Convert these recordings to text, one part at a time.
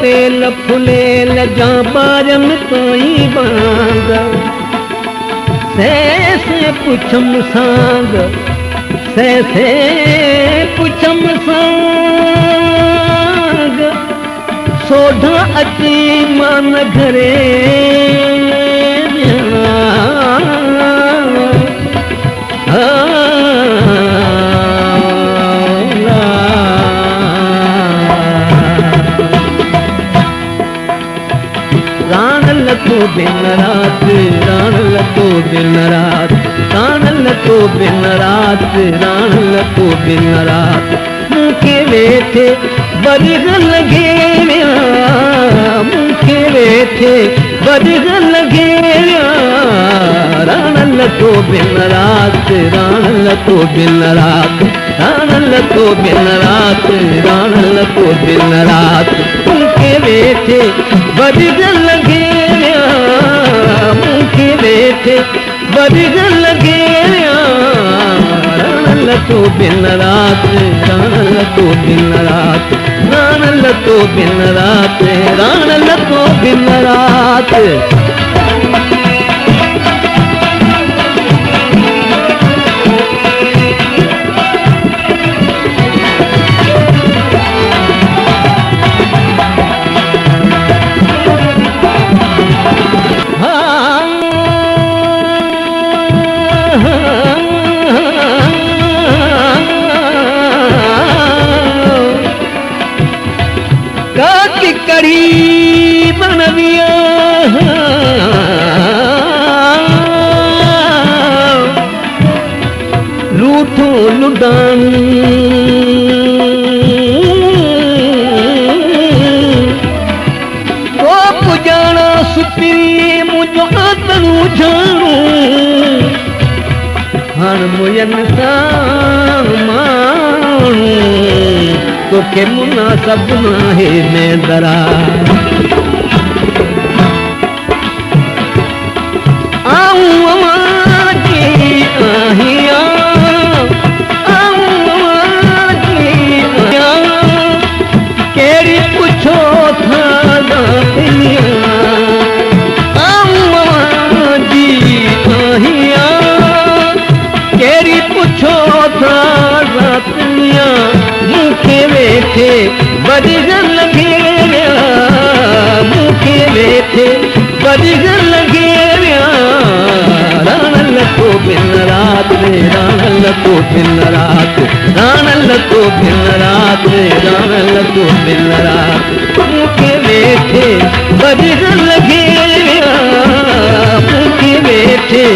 फुलेल फुलेल जा बारन ताई बांग से पुछम सांग से पुछम सांग सोढ़ा अची मान घरे रान लतो दिन रात रान लतो दिन रात रान लतो दिन रात रान लतो दिन रात मुखे वेठे बरग लगे मुखे वेठे बरग लगे रान लतो दिन रात रान लतो दिन रात रान लतो दिन रात रान लतो दिन रात मुखे वेठे बरग लगे मुखे वेठे बरग लगे रान लतो दिन रात रान लतो दिन रात रान लतो दिन रात रान लतो दिन रात कड़ी बनविया रूठो लुडान तो पुजाना सुतरी मुझो तनु जानू हर मुयन सामानू तो के मुनासब नाहे में दरा आऊं अमाजी आहिया आऊं अमाजी आहिया केड़ी पुछो था दातिया आऊं अमाजी आहिया केड़ी पुछो था दातिया मुखे वेठे बरग लगे मुखे वेठे बरग लगे रान लतो दिन रात रान लतो दिन रात रान लतो दिन रात रान लतो दिन रात मुखे वेठे बरग लगे मुखे वेठे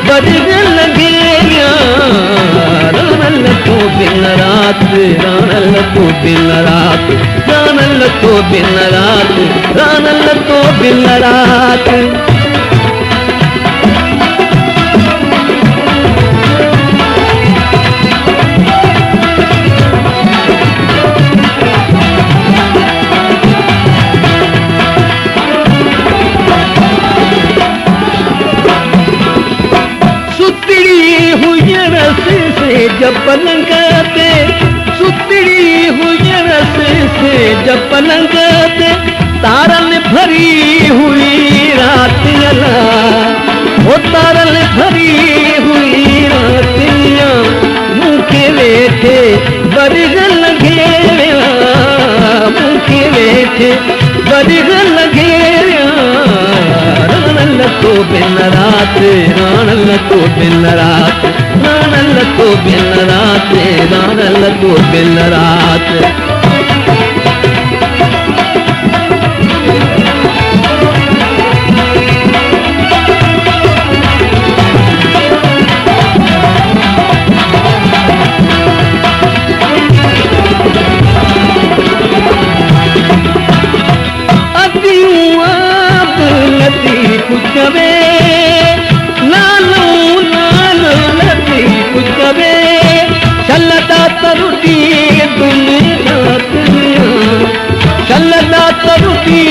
बरग लगे रान लतो दिन रात रान लतो दिन रात रान लतो दिन रात रान लतो दिन रात सुतड़ी हुई रस से जब पलंगाते सुतड़ी हुई रस से जब पलंगाते तारल भरी हुई रात अला वो तारल भरी हुई रातिया मुखे वेठे बरग लगे मुखे वेठे बरग लगे रान लतो दिन रात रान लतो दिन रात रान लतो दिन रात रान लतो दिन रात पुछवे लालू लालू लती पुछवे चलता तरुटी दुनिया चलता तरुटी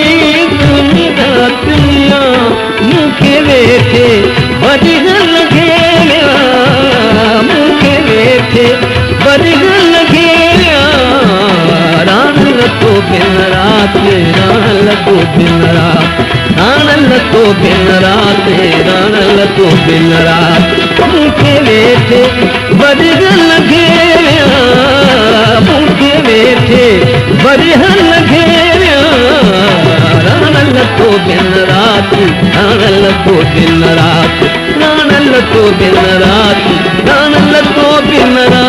दुनिया मुखे वेठे बरग लगे मुखे वेठे बरग लगे रान लतो दिन रात रान तू दिन रात रानल तो दिन रात रानल तो दिन रात मूंखे वेठे बरगल घेरिया मूंखे वेठे बरगल घेरिया रानल तो दिन रात रानल तो दिन रात रानल तो दिन रात रानल तो दिन रात